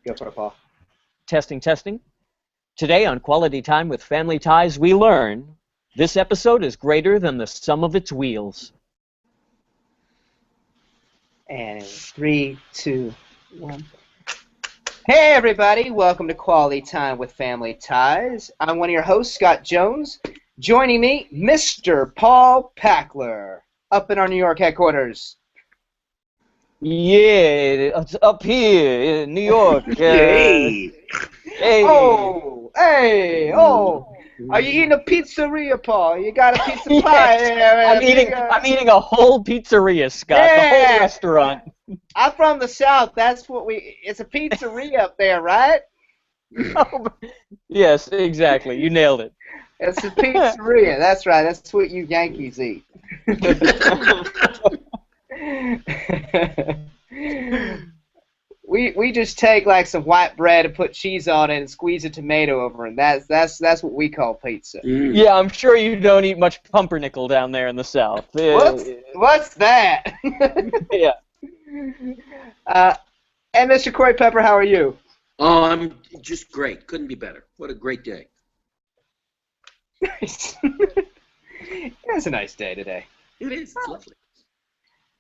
Go for it, Paul. Testing, testing. Today on Quality Time with Family Ties, we learn this episode is greater than the sum of its wheels. And in 3, 2, 1. Hey, everybody. Welcome to Quality Time with Family Ties. I'm one of your hosts, Scott Jones. Joining me, Mr. Paul Packler, up in our New York headquarters. Yeah, it's up here in New York. Hey. Hey. Oh, hey, oh. Are you eating a pizzeria, Paul? You got a pizza pie there. I'm eating a whole pizzeria, Scott. The whole restaurant. I'm from the South. That's what it's a pizzeria up there, right? Yes, exactly. You nailed it. It's a pizzeria. That's right. That's what you Yankees eat. We just take like some white bread and put cheese on it and squeeze a tomato over it. That's what we call pizza. Yeah, I'm sure you don't eat much pumpernickel down there in the South. What's that? Yeah. And Mr. Corey Pepper, how are you? Oh, I'm just great. Couldn't be better. What a great day. Nice. It's a nice day today. It is. It's lovely.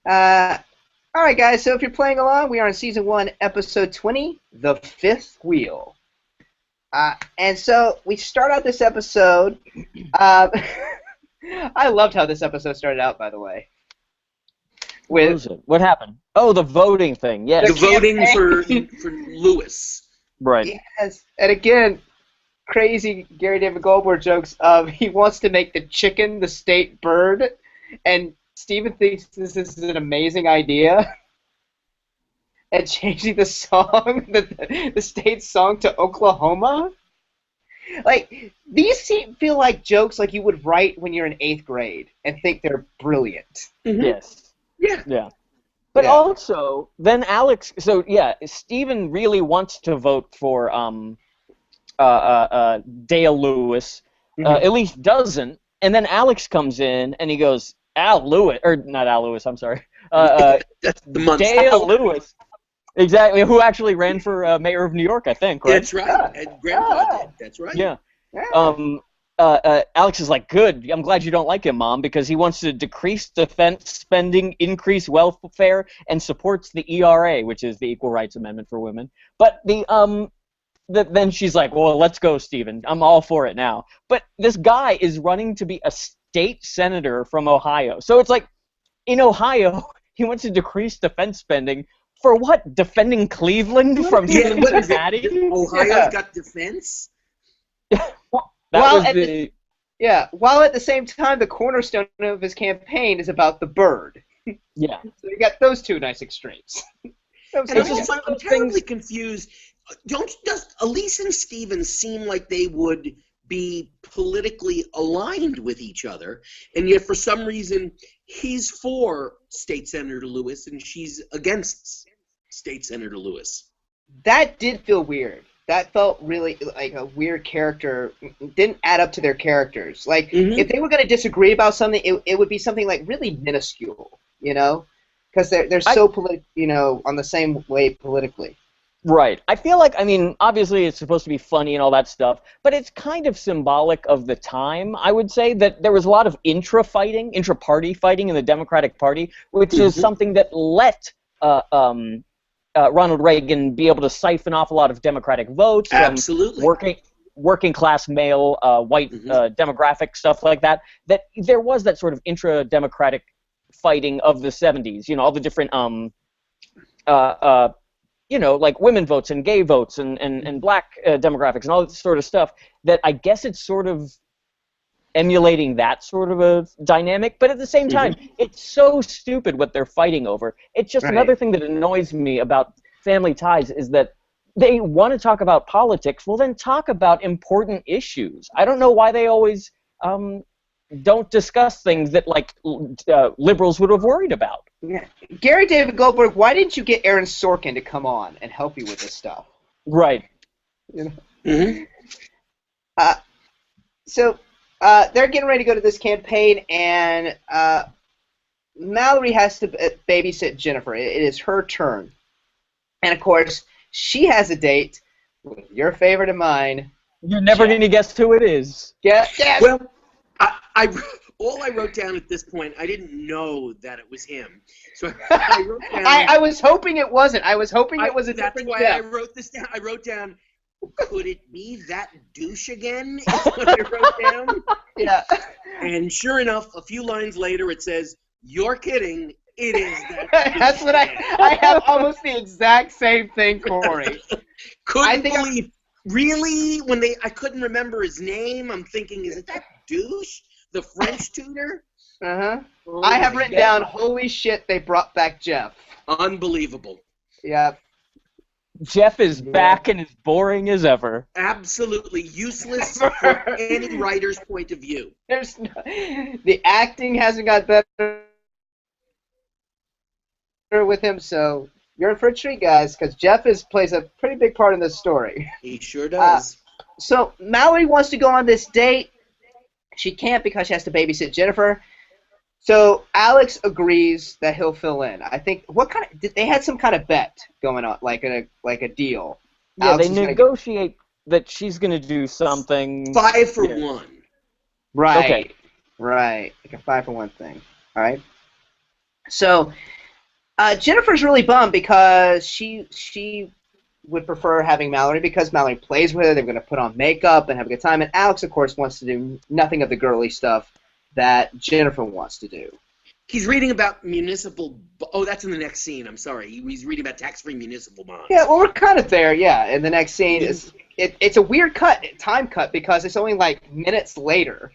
All right, guys, so if you're playing along, we are in Season 1, Episode 20, The Fifth Wheel. And so we start out this episode. I loved how this episode started out, by the way. What happened? Oh, the voting thing, yes. The voting for Lewis. Right. Yes, and again, crazy Gary David Goldberg jokes of he wants to make the chicken the state bird, and Steven thinks this is an amazing idea. And changing the song, the state song to Oklahoma. Like, these feel like jokes like you would write when you're in 8th grade and think they're brilliant. Mm-hmm. Yes. Yeah. But also, then Alex, so yeah, Steven really wants to vote for Dale Lewis, at least doesn't, and then Alex comes in and he goes, Al Lewis, or not Al Lewis, I'm sorry. That's the month. Dale Lewis. Exactly, who actually ran for mayor of New York, I think, right? That's right. And Grandpa did. That's right. Yeah. Alex is like, good, I'm glad you don't like him, Mom, because he wants to decrease defense spending, increase welfare, and supports the ERA, which is the Equal Rights Amendment for Women. But then she's like, well, let's go, Steven. I'm all for it now. But this guy is running to be a state senator from Ohio. So it's like, in Ohio, he wants to decrease defense spending. For what? Defending Cleveland from Cincinnati? Ohio's got defense? While at the same time, the cornerstone of his campaign is about the bird. Yeah. So you got those two nice extremes. I'm terribly confused. Does Elise and Steven seem like they would be politically aligned with each other, and yet for some reason he's for State Senator Lewis and she's against State Senator Lewis? That did feel weird. That felt really like a weird character. Didn't add up to their characters. Like, if they were going to disagree about something, it would be something like really minuscule, because they're so on the same way politically. Right. I feel like, obviously it's supposed to be funny and all that stuff, but it's kind of symbolic of the time, I would say, that there was a lot of intra-party fighting in the Democratic Party, which is something that let Ronald Reagan be able to siphon off a lot of Democratic votes from working class male, white demographic, stuff like that, that there was that sort of intra-Democratic fighting of the 70s, all the different like women votes and gay votes and black demographics and all this sort of stuff, that I guess it's sort of emulating that sort of a dynamic, but at the same time, it's so stupid what they're fighting over. It's just another thing that annoys me about Family Ties is that they want to talk about politics, well then talk about important issues. I don't know why they always don't discuss things that liberals would have worried about. Yeah. Gary David Goldberg, why didn't you get Aaron Sorkin to come on and help you with this stuff? Right. So they're getting ready to go to this campaign, and Mallory has to babysit Jennifer. It is her turn. And, of course, she has a date with your favorite of mine. You're never going to guess who it is. Yeah. Well, all I wrote down at this point, I didn't know that it was him. So I wrote down. I was hoping it wasn't. I was hoping it was a That's different why Jeff. I wrote this down. I wrote down, could it be that douche again? Is what I wrote down. Yeah. And sure enough, a few lines later, it says, "You're kidding. It is that." That's what I have almost the exact same thing, Corey. Couldn't believe. Really? When I couldn't remember his name, I'm thinking, is it that douche? The French tutor? Uh-huh. Oh, I have written down, holy shit, they brought back Jeff. Unbelievable. Yeah. Jeff is back and as boring as ever. Absolutely useless from any writer's point of view. The acting hasn't got better with him, so you're in for a treat, guys, because Jeff plays a pretty big part in this story. He sure does. So Mallory wants to go on this date. She can't because she has to babysit Jennifer. So Alex agrees that he'll fill in. I think they had some kind of bet going on, like a deal. Yeah, Alex they negotiate that she's going to do something. 5 for 1. Right. Okay. Right. Like a 5-for-1 thing. All right. So Jennifer's really bummed because she would prefer having Mallory because Mallory plays with her. They're going to put on makeup and have a good time. And Alex, of course, wants to do nothing of the girly stuff that Jennifer wants to do. He's reading about municipal. Oh, that's in the next scene. I'm sorry. He's reading about tax-free municipal bonds. Yeah, well, we're kind of there. Yeah, and the next scene is it's a weird time cut because it's only like minutes later.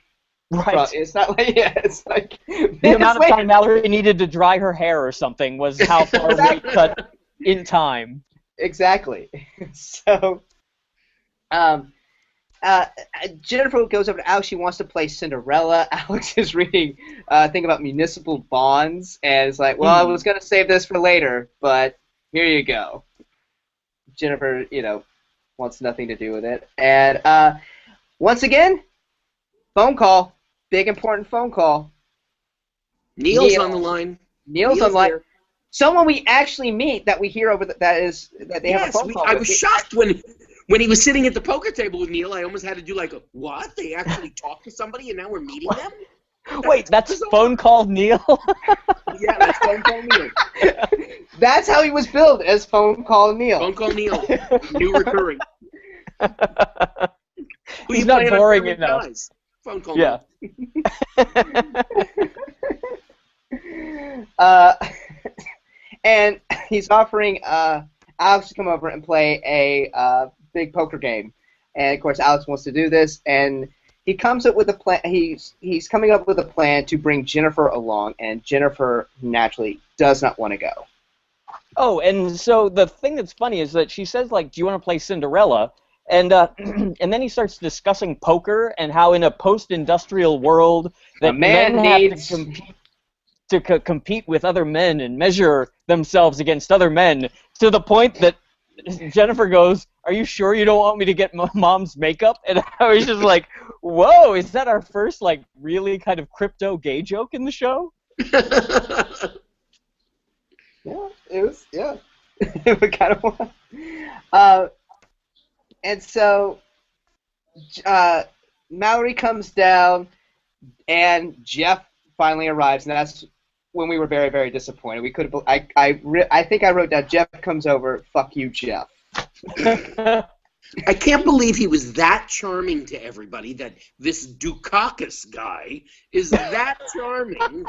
Right. It's not like it's like the amount of time Mallory needed to dry her hair or something was how far we cut in time. Exactly. So, Jennifer goes over to Alex. She wants to play Cinderella. Alex is reading a thing about municipal bonds, and it's like, well, I was going to save this for later, but here you go. Jennifer, wants nothing to do with it. And once again, phone call. Big, important phone call. Neil's on the line. Neil's on the line. Someone we actually meet that we hear over that they have a phone call. I was shocked when he was sitting at the poker table with Neil. I almost had to do like, what? They actually talked to somebody and now we're meeting them? Wait, that's phone call Neil? Yeah, that's phone call Neil. That's how he was billed, as phone call Neil. Phone call Neil. New recurring. He's not boring enough. Guys? Phone call Yeah. And he's offering Alex to come over and play a big poker game. And, of course, Alex wants to do this, and he comes up with a plan. He's coming up with a plan to bring Jennifer along, and Jennifer naturally does not want to go. Oh, and so the thing that's funny is that she says, like, do you want to play Cinderella? And and then he starts discussing poker and how in a post-industrial world that men have to compete with other men and measure themselves against other men, to the point that Jennifer goes, "Are you sure you don't want me to get mom's makeup?" And I was just like, "Whoa, is that our first like really kind of crypto gay joke in the show?" Yeah, it was. Yeah, it was kind of one. And so Mallory comes down, and Jeff finally arrives, and that's when we were very, very disappointed. We could have. I think I wrote down, Jeff comes over. Fuck you, Jeff. I can't believe he was that charming to everybody, that this Dukakis guy is that charming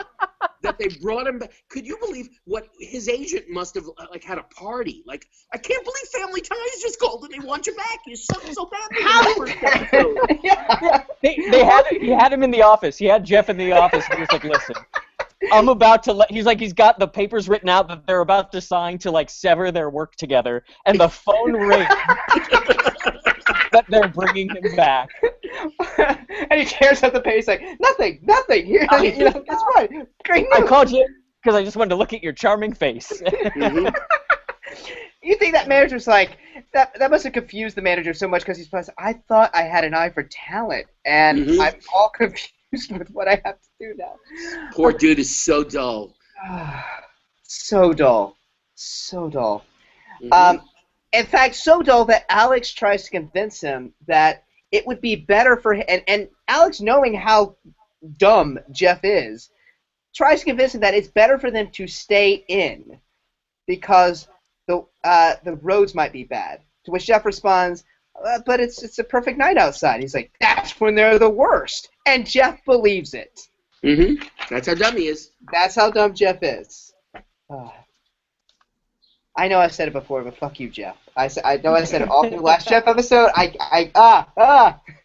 that they brought him back. Could you believe what his agent must have like had a party? Like, I can't believe Family Ties just called and they want you back. You suck so badly. Yeah. He had him in the office. He had Jeff in the office, and he was like, "Listen, I'm about to he's got the papers written out that they're about to sign to like sever their work together, and the phone rings that they're bringing him back." And he tears up the page. He's like, nothing. Here, that's fine. Great news. I called you because I just wanted to look at your charming face. Mm-hmm. You think that manager's like, that must have confused the manager so much because he's like, I thought I had an eye for talent, and I'm all confused with what I have to do now. Poor dude is so dull. So dull. So dull. Mm-hmm. In fact, so dull that Alex tries to convince him that it would be better for him, and Alex, knowing how dumb Jeff is, tries to convince him that it's better for them to stay in because the roads might be bad. To which Jeff responds, but it's a perfect night outside. He's like, that's when they're the worst. And Jeff believes it. Mm-hmm. That's how dumb he is. That's how dumb Jeff is. I know I've said it before, but fuck you, Jeff. I know I said it all through the last Jeff episode.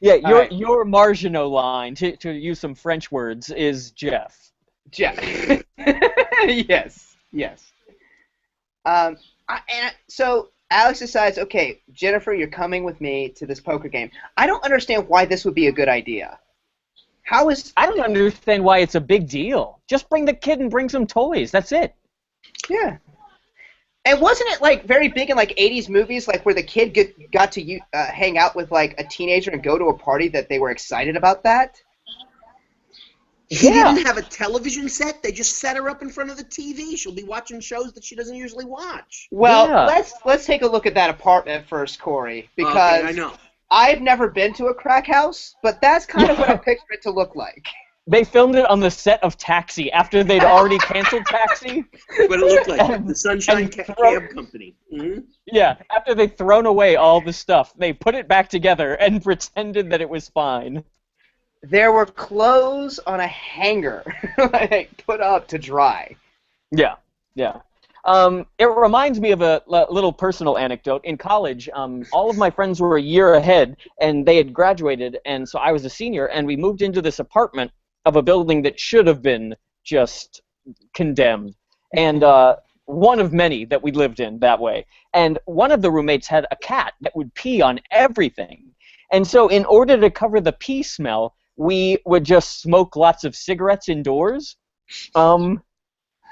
Yeah, right. your Marginaux line, to use some French words, is Jeff. Jeff. Yes. So Alex decides, okay, Jennifer, you're coming with me to this poker game. I don't understand why this would be a good idea. I don't understand why it's a big deal. Just bring the kid and bring some toys. That's it. Yeah. And wasn't it like very big in like 80s movies, like where the kid got to hang out with like a teenager and go to a party that they were excited about that? He didn't have a television set. They just set her up in front of the TV. She'll be watching shows that she doesn't usually watch. Well, let's take a look at that apartment first, Corey, because I know. I've never been to a crack house, but that's kind of what I picture it to look like. They filmed it on the set of Taxi after they'd already canceled Taxi. What it looked like, the Sunshine Cab Company. Mm-hmm. Yeah, after they'd thrown away all the stuff, they put it back together and pretended that it was fine. There were clothes on a hanger like, put up to dry. Yeah. It reminds me of a little personal anecdote. In college, all of my friends were a year ahead, and they had graduated, and so I was a senior, and we moved into this apartment of a building that should have been just condemned. And one of many that we lived in that way. And one of the roommates had a cat that would pee on everything. And so in order to cover the pee smell, we would just smoke lots of cigarettes indoors.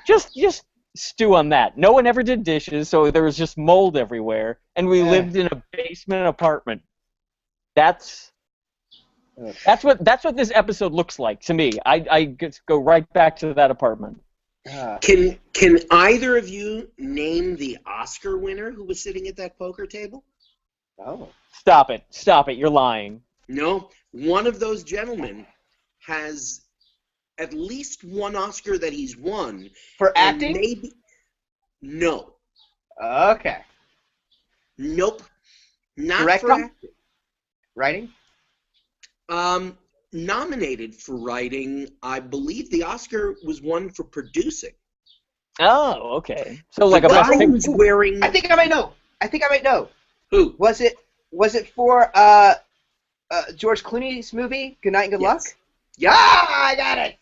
Just stew on that. No one ever did dishes, so there was just mold everywhere. And we lived in a basement apartment. That's what this episode looks like to me. I go right back to that apartment. Can either of you name the Oscar winner who was sitting at that poker table? Oh. Stop it. You're lying. No. One of those gentlemen has at least one Oscar that he's won. For acting? Maybe. No. Okay. Nope. Not Directing? for acting. Writing? Nominated for writing. I believe the Oscar was won for producing. Oh, okay. So like the a best guy picture. who's wearing. I think I might know. Who? Was it for George Clooney's movie, Good Night and Good Luck? Yeah, I got it.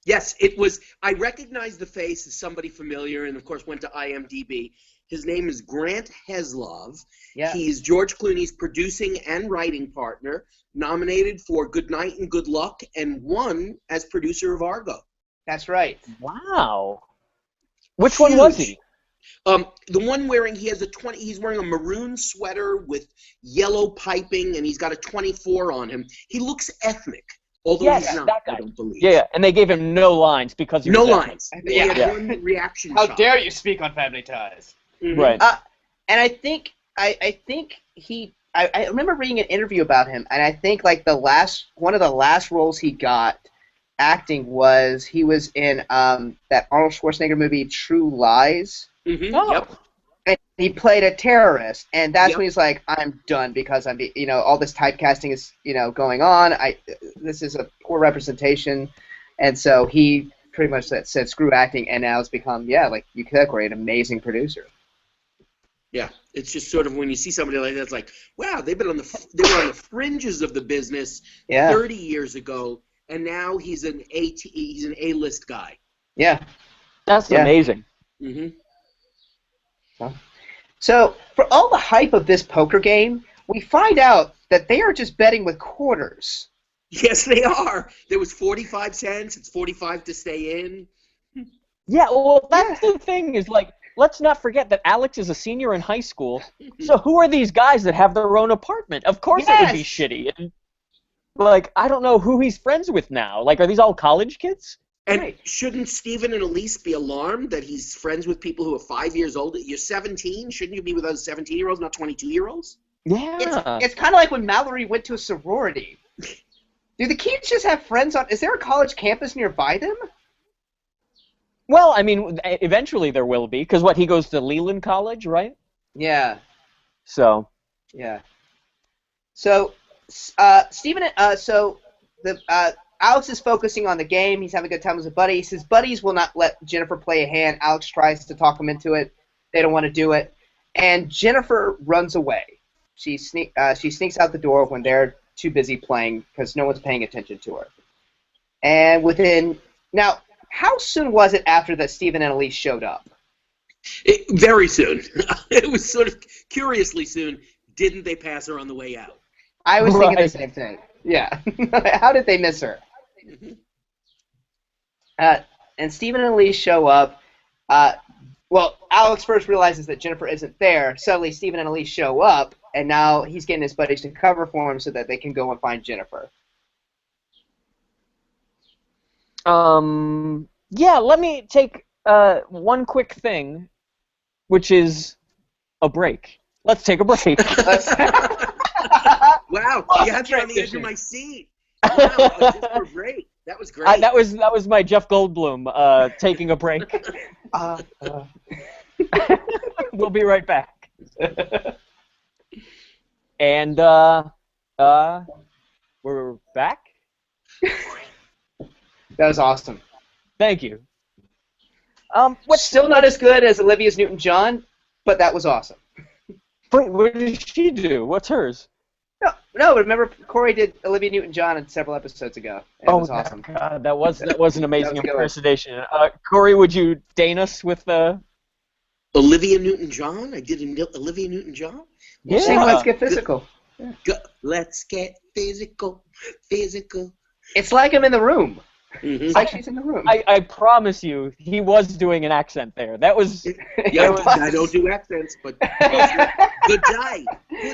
Yes, it was. I recognized the face as somebody familiar, and of course went to IMDb. His name is Grant Heslov. Yeah. He's George Clooney's producing and writing partner, nominated for Good Night and Good Luck, and won as producer of Argo. That's right. Wow. Which one was he? The one wearing he's wearing a maroon sweater with yellow piping, and he's got a 24 on him. He looks ethnic, although he's not. That guy. I don't believe. Yeah, and they gave him no lines because he no was ethnic. lines. Yeah. He had one reaction How shot. dare you speak on Family Ties? Mm-hmm. Right. And I think I remember reading an interview about him, and I think like one of the last roles he got acting was he was in that Arnold Schwarzenegger movie True Lies. Mm-hmm. Oh. Yep. And he played a terrorist, and that's Yep. when he's like, "I'm done because all this typecasting is going on. This is a poor representation," and so he pretty much said screw acting, and now has become like you said, Corey, an amazing producer. Yeah, it's just sort of when you see somebody like that, it's like, wow, they were on the fringes of the business 30 years ago, and now he's an A-list guy. Yeah, That's amazing. Mm-hmm. So for all the hype of this poker game, we find out that they are just betting with quarters. Yes, they are. There was 45 cents. It's 45 to stay in. Yeah, well, that's the thing is like, let's not forget that Alex is a senior in high school. So who are these guys that have their own apartment? Of course it would be shitty. And, like, I don't know who he's friends with now. Like, are these all college kids? And Right. shouldn't Stephen and Elise be alarmed that he's friends with people who are 5 years older? You're 17. Shouldn't you be with other 17-year-olds, not 22-year-olds? Yeah. It's kind of like when Mallory went to a sorority. Do the Keats just have friends on? Is there a college campus nearby them? Well, I mean, eventually there will be, because he goes to Leland College, right? Yeah. So. Yeah. So, Stephen. So the Alex is focusing on the game. He's having a good time with his buddies. His buddies will not let Jennifer play a hand. Alex tries to talk him into it. They don't want to do it, and Jennifer runs away. She sneaks out the door when they're too busy playing because no one's paying attention to her. And now, how soon was it after that Stephen and Elise showed up? Very soon. It was sort of curiously soon. Didn't they pass her on the way out? I was thinking the same thing. Yeah. How did they miss her? And Stephen and Elise show up. Well, Alex first realizes that Jennifer isn't there. Suddenly, Stephen and Elise show up, and now he's getting his buddies to cover for him so that they can go and find Jennifer. Yeah, let me take one quick thing, which is a break. Let's take a break. Wow, Awesome you had me on the edge transition. of my seat. Wow, just for a break. That was great. That was my Jeff Goldblum taking a break. We'll be right back. And we're back. That was awesome. Thank you. What's still not as good as Olivia's Newton-John, but that was awesome. Wait, what did she do? What's hers? No. Remember Corey did Olivia Newton-John several episodes ago. And it was awesome. God, that was an amazing That was good. impersonation. Corey, would you deign us with Olivia Newton-John? I did Olivia Newton-John? Yeah. Sing Let's Get Physical. Let's get physical, physical. It's like I'm in the room. Mm-hmm. It's like she's in the room. I promise you, he was doing an accent there. That was. Yeah, I don't do accents, but good day,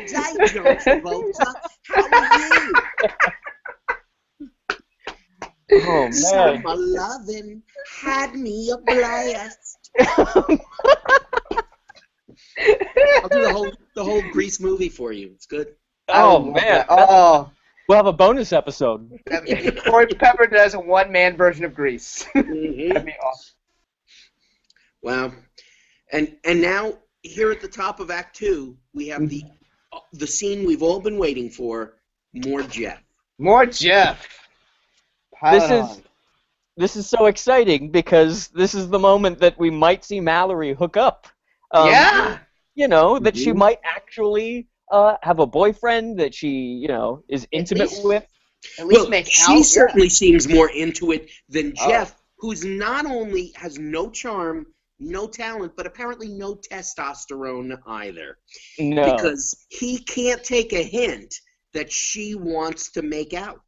John Travolta. How are you? Oh man. My lovin' had me a blast. I'll do the whole Grease movie for you. It's good. Oh man. Oh. We'll have a bonus episode. Corey Pepper does a one-man version of Grease. Mm-hmm. That'd be awesome. Wow. And now here at the top of Act 2, we have the scene we've all been waiting for. More Jeff. More Jeff. This is so exciting because this is the moment that we might see Mallory hook up. Yeah. You know, that she might actually have a boyfriend that she, is intimate with. At least make out. She certainly seems more into it than Jeff, who's not only has no charm, no talent, but apparently no testosterone either. No. Because he can't take a hint that she wants to make out.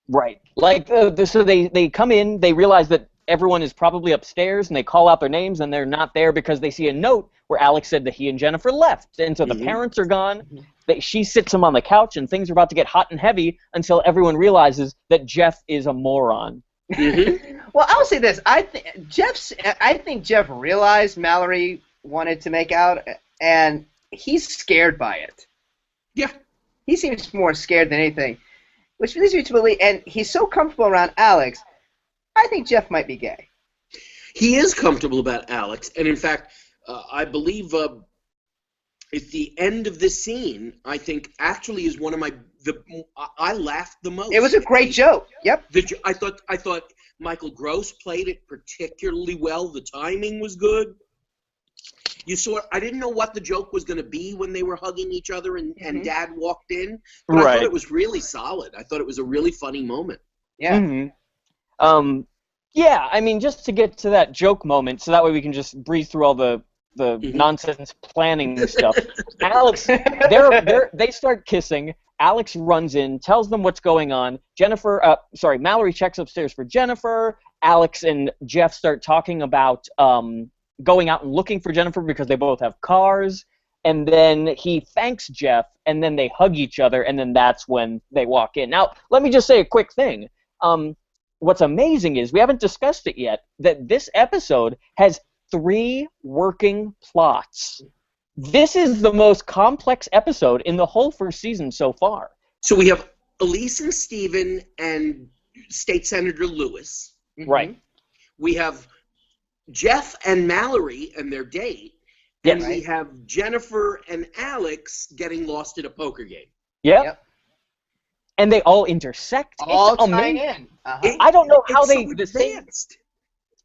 Right. Like, so they come in, they realize that everyone is probably upstairs, and they call out their names, and they're not there because they see a note where Alex said that he and Jennifer left. And so the parents are gone. She sits him on the couch, and things are about to get hot and heavy until everyone realizes that Jeff is a moron. Well, I'll say this. I think Jeff realized Mallory wanted to make out, and he's scared by it. Yeah. He seems more scared than anything, which leads me to believe, and he's so comfortable around Alex, I think Jeff might be gay. He is comfortable about Alex, and in fact, I believe at the end of this scene, I think actually is one of I laughed the most. It was a great joke. Yep. I thought Michael Gross played it particularly well. The timing was good. I didn't know what the joke was going to be when they were hugging each other and Dad walked in, but I thought it was really solid. I thought it was a really funny moment. Yeah. Yeah, I mean, just to get to that joke moment, so that way we can just breeze through all the nonsense planning stuff. Alex, they start kissing. Alex runs in, tells them what's going on. Mallory checks upstairs for Jennifer. Alex and Jeff start talking about going out and looking for Jennifer because they both have cars. And then he thanks Jeff, and then they hug each other, and then that's when they walk in. Now, let me just say a quick thing. what's amazing is, we haven't discussed it yet, that this episode has 3 working plots. This is the most complex episode in the whole first season so far. So we have Elise and Steven and State Senator Lewis. Right. We have Jeff and Mallory and their date. Yes. And we have Jennifer and Alex getting lost at a poker game. Yep. And they all intersect. All it's tying amazing. in. I don't know how it's they... so the same, advanced.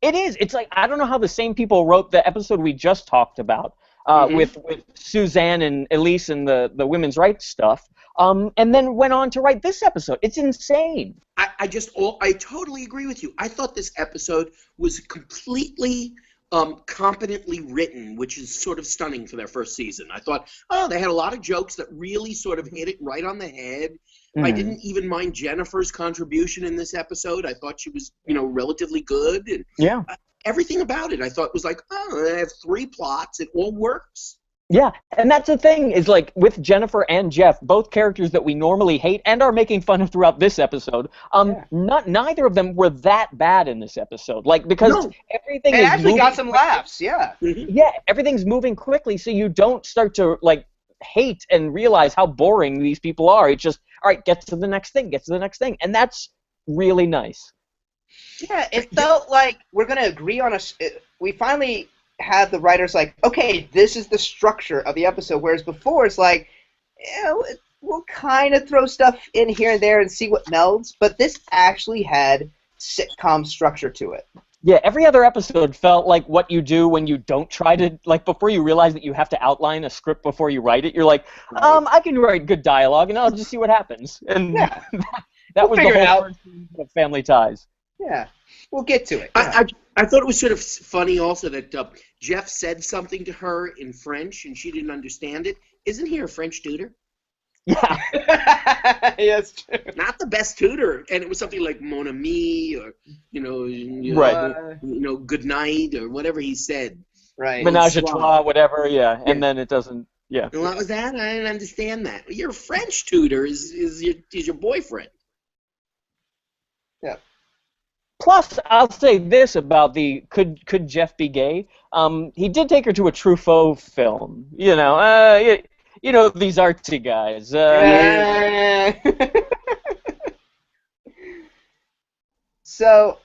it is. It's like, I don't know how the same people wrote the episode we just talked about with Suzanne and Elise and the women's rights stuff, and then went on to write this episode. It's insane. I totally agree with you. I thought this episode was completely competently written, which is sort of stunning for their first season. I thought, they had a lot of jokes that really sort of hit it right on the head. I didn't even mind Jennifer's contribution in this episode. I thought she was, relatively good. And everything about it, I thought was like, I have 3 plots. It all works. Yeah, and that's the thing, is like, with Jennifer and Jeff, both characters that we normally hate and are making fun of throughout this episode, neither of them were that bad in this episode. Like, because everything is actually got some laughs, yeah. Yeah, everything's moving quickly, so you don't start to, like, hate and realize how boring these people are. It's just, all right, get to the next thing, and that's really nice. Yeah, it felt like we're going to agree on we finally had the writers like, okay, this is the structure of the episode, whereas before it's like, we'll kind of throw stuff in here and there and see what melds, but this actually had sitcom structure to it. Yeah, every other episode felt like what you do when you don't try to, like, before you realize that you have to outline a script before you write it, you're like, I can write good dialogue, and I'll just see what happens. And that was the whole first season of Family Ties. Yeah, we'll get to it. I thought it was sort of funny also that Jeff said something to her in French, and she didn't understand it. Isn't he a French tutor? Yeah. Yes, true. Not the best tutor, and it was something like mon ami, or good night, or whatever he said. Right. Menage a trois, whatever. Yeah. And then it doesn't. Yeah. And what was that? I didn't understand that. Your French tutor is your boyfriend. Yeah. Plus, I'll say this about the could Jeff be gay? He did take her to a Truffaut film. You know these artsy guys. So,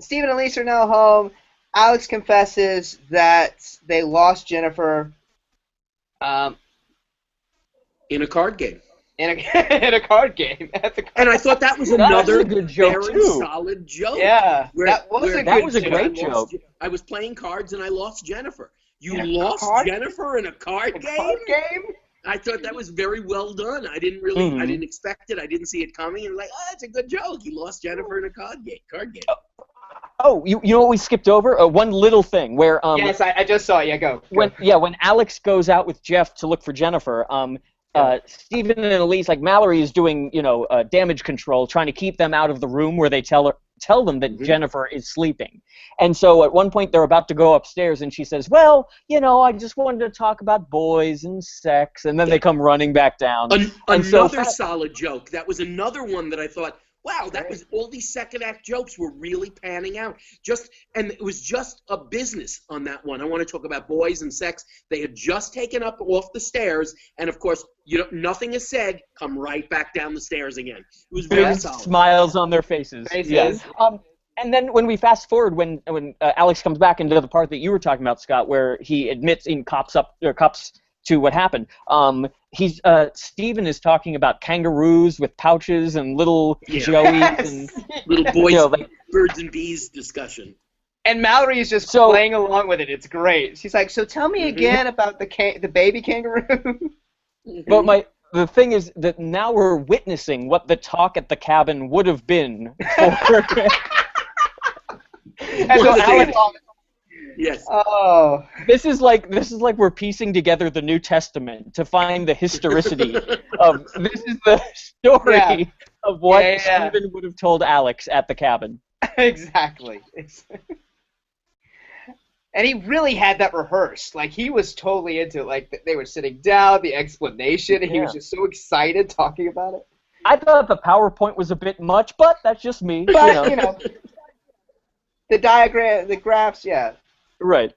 Steve and Elise are now home. Alex confesses that they lost Jennifer in a card game. In a card game. And I thought that was another good joke, very too. solid joke. Yeah, that was a great joke. I was playing cards and I lost Jennifer. You In a lost card- Jennifer in a card game? Card game? I thought that was very well done. I didn't really, I didn't expect it. I didn't see it coming. And like, it's a good joke. You lost Jennifer in a card game. Oh, you know what we skipped over? One little thing where yes, I just saw it. Yeah, go. When Alex goes out with Jeff to look for Jennifer, Stephen and Elise, like Mallory, is doing damage control, trying to keep them out of the room where they tell them that Jennifer is sleeping. And so at one point they're about to go upstairs, and she says, "Well, I just wanted to talk about boys and sex," and then they come running back down. Another solid joke. That was another one that I thought, wow, that was all these second act jokes were really panning out. And it was just a business on that one. I want to talk about boys and sex. They had just taken up off the stairs, and of course, nothing is said. Come right back down the stairs again. It was very solid. Smiles on their faces. Yes. And then when we fast forward, when Alex comes back into the part that you were talking about, Scott, where he admits and cops to what happened. Stephen is talking about kangaroos with pouches and little joeys and little boys, birds and bees discussion. And Mallory is just playing along with it. It's great. She's like, "So tell me again about the baby kangaroo." But the thing is that now we're witnessing what the talk at the cabin would have been for. And so Alex. Yes. Oh. This is like we're piecing together the New Testament to find the historicity of. This is the story of what Stephen would have told Alex at the cabin. Exactly. And he really had that rehearsed. Like, he was totally into it. Like, they were sitting down, the explanation, and he was just so excited talking about it. I thought the PowerPoint was a bit much, but that's just me. But, the diagram, the graphs, yeah. Right.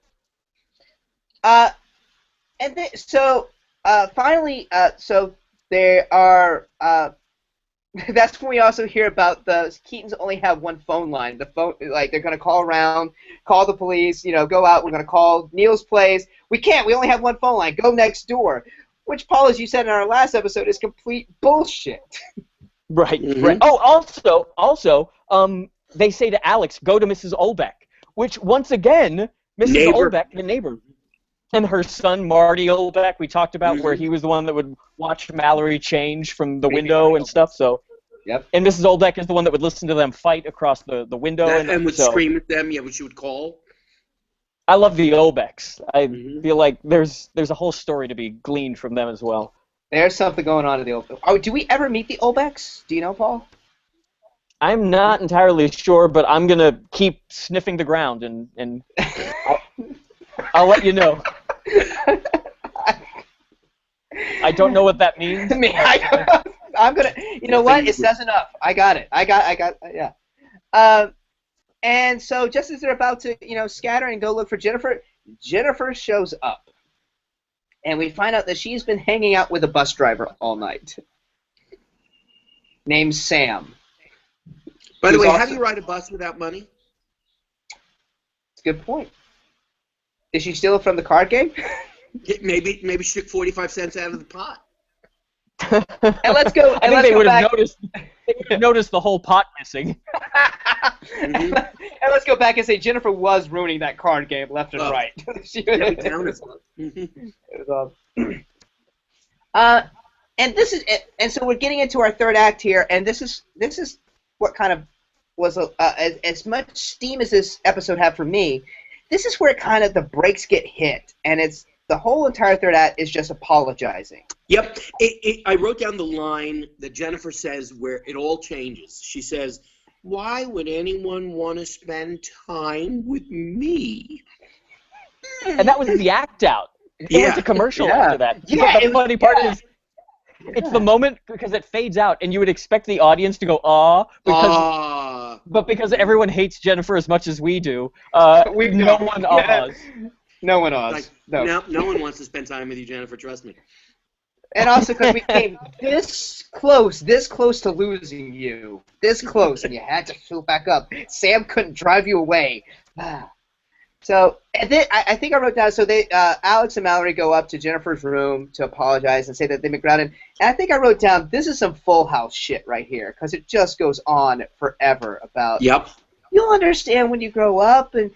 And so finally, so there are. That's when we also hear about the Keatons only have one phone line. The phone, like they're gonna call around, call the police. Go out. We're gonna call Neil's place. We can't. We only have one phone line. Go next door. Which, Paul, as you said in our last episode, is complete bullshit. Right. Mhm. Right. Oh, also, they say to Alex, "Go to Mrs. Olbeck," which once again, Mrs. Neighbor. Olbeck, the neighbor. And her son, Marty Olbeck, we talked about, where he was the one that would watch Mallory change from the window and stuff. So, Yep. And Mrs. Olbeck is the one that would listen to them fight across the window. And would so, scream at them, yeah, what she would call. I love the Olbecks. I Mhm. feel like there's a whole story to be gleaned from them as well. There's something going on in the Olbecks. Oh, do we ever meet the Olbecks? Do you know, Paul? I'm not entirely sure, but I'm going to keep sniffing the ground, and I'll let you know. I don't know what that means. I'm gonna. You know what? It says enough. I got it. Yeah. And so just as they're about to, scatter and go look for Jennifer, Jennifer shows up, and we find out that she's been hanging out with a bus driver all night, named Sam. By the way, also- how do you ride a bus without money? It's a good point. Did she steal it from the card game? Maybe she took 45 cents out of the pot. And let's go. I think they would have noticed the whole pot missing. Mhm. And let's go back and say Jennifer was ruining that card game left and right. Every town is one. It was awesome. And so we're getting into our third act here, and this is what kind of was as much steam as this episode had for me. This is where kind of the brakes get hit, and it's the whole entire third act is just apologizing. Yep. I wrote down the line that Jennifer says where it all changes. She says, "Why would anyone want to spend time with me?" And that was the act out. It Yeah. was a commercial Yeah. after that. Yeah, But the it was- funny part yeah. is, it's the moment because it fades out, and you would expect the audience to go, "Aw," but because everyone hates Jennifer as much as we do, We no don't. one Yeah. awes. No one awes. like, No. no one wants to spend time with you, Jennifer. Trust me. And also because we came this close to losing you. This close, and you had to fill back up. Sam couldn't drive you away. So, and then I think I wrote down, so Alex and Mallory go up to Jennifer's room to apologize and say that they've been grounded. And I think I wrote down, this is some Full House shit right here, because it just goes on forever about, Yep. you'll understand when you grow up, and,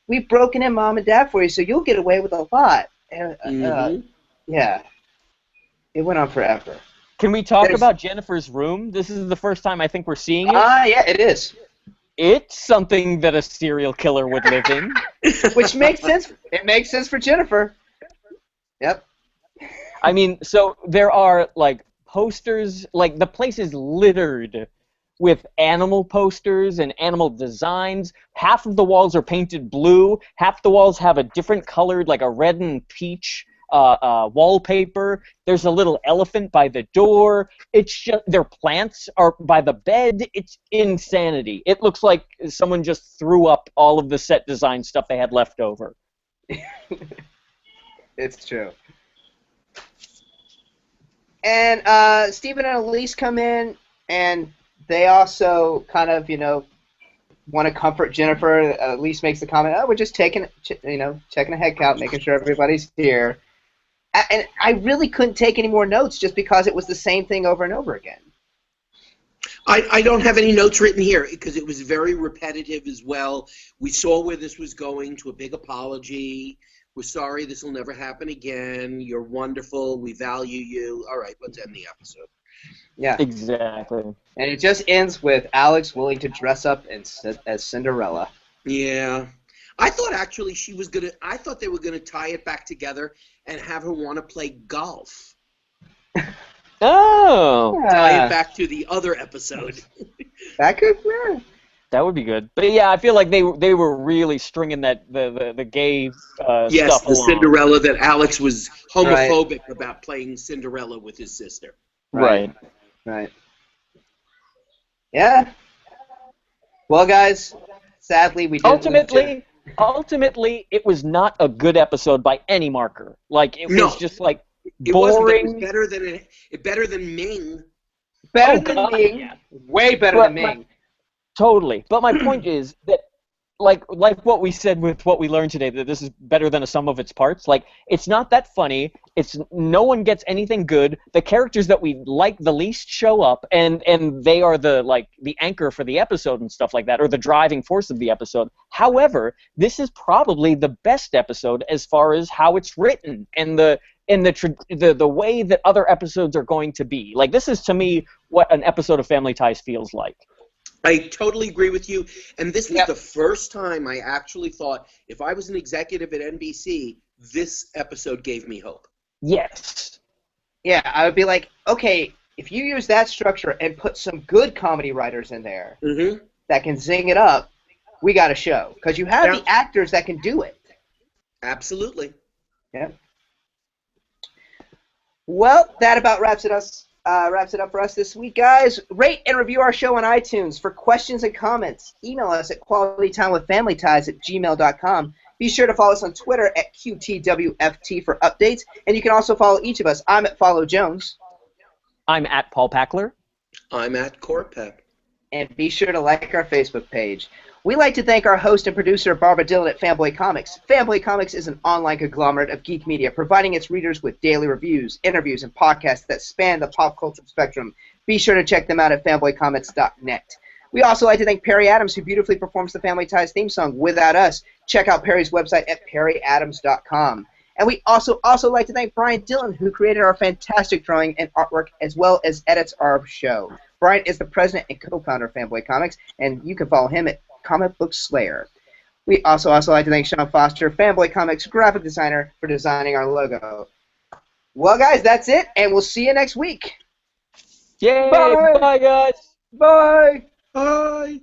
we've broken in Mom and Dad for you, so you'll get away with a lot. And, Mhm. yeah. It went on forever. Can we talk There's- about Jennifer's room? This is the first time I think we're seeing it. Yeah, it is. It's something that a serial killer would live in. Which makes sense. It makes sense for Jennifer. Yep. I mean, so there are, like, posters, like, the place is littered with animal posters and animal designs. Half of the walls are painted blue. Half the walls have a different colored, like a red and peach wallpaper. There's a little elephant by the door. It's just, their plants are by the bed. It's insanity. It looks like someone just threw up all of the set design stuff they had left over. It's true. And Stephen and Elise come in, and they also kind of, want to comfort Jennifer. Elise makes the comment, "Oh, we're just checking a head count, making sure everybody's here." And I really couldn't take any more notes just because it was the same thing over and over again. I don't have any notes written here because it was very repetitive as well. We saw where this was going to a big apology. We're sorry this will never happen again. You're wonderful. We value you. All right, let's end the episode. Yeah. Exactly. And it just ends with Alex willing to dress up as Cinderella. Yeah. I thought actually I thought they were gonna tie it back together and have her want to play golf. Oh, Tie it back to the other episode. That could, yeah. that would be good. But yeah, I feel like they were really stringing that the gay Yes, stuff the along. Cinderella that Alex was homophobic about playing Cinderella with his sister. Right. Right. Yeah. Well, guys, sadly we didn't lose Jim. Ultimately, it was not a good episode by any marker. Like it was No, just like it wasn't. But it was boring. better than Ming. Better Oh than God, Ming. yeah. Way better than Ming. Totally. But my point is that like what we said with what we learned today, that this is better than a sum of its parts. Like it's not that funny. It's no one gets anything good. The characters that we like the least show up, and they are the anchor for the episode and stuff like that, or the driving force of the episode. However, this is probably the best episode as far as how it's written and the way that other episodes are going to be. Like this is to me what an episode of Family Ties feels like. I totally agree with you. And this was the first time I actually thought, if I was an executive at NBC, this episode gave me hope. Yes. Yeah, I would be like, okay, if you use that structure and put some good comedy writers in there that can zing it up, we got a show. Because you have the actors that can do it. Absolutely. Yeah. Well, that about wraps it up for us this week, guys. Rate and review our show on iTunes. For questions and comments, email us at qualitytimewithfamilyties@gmail.com. Be sure to follow us on Twitter at QTWFT for updates, and you can also follow each of us. I'm at Follow Jones. I'm at Paul Packler. I'm at Corpep. And be sure to like our Facebook page. We'd like to thank our host and producer, Barbara Dillon at Fanboy Comics. Fanboy Comics is an online conglomerate of geek media, providing its readers with daily reviews, interviews, and podcasts that span the pop culture spectrum. Be sure to check them out at fanboycomics.net. We also like to thank Perry Adams, who beautifully performs the Family Ties theme song without us. Check out Perry's website at perryadams.com. And we also like to thank Brian Dillon, who created our fantastic drawing and artwork, as well as edits our show. Brian is the president and co-founder of Fanboy Comics, and you can follow him at Comic Book Slayer. We also like to thank Sean Foster, Fanboy Comics graphic designer, for designing our logo. Well, guys, that's it, and we'll see you next week. Yay! Bye guys! Bye! Bye!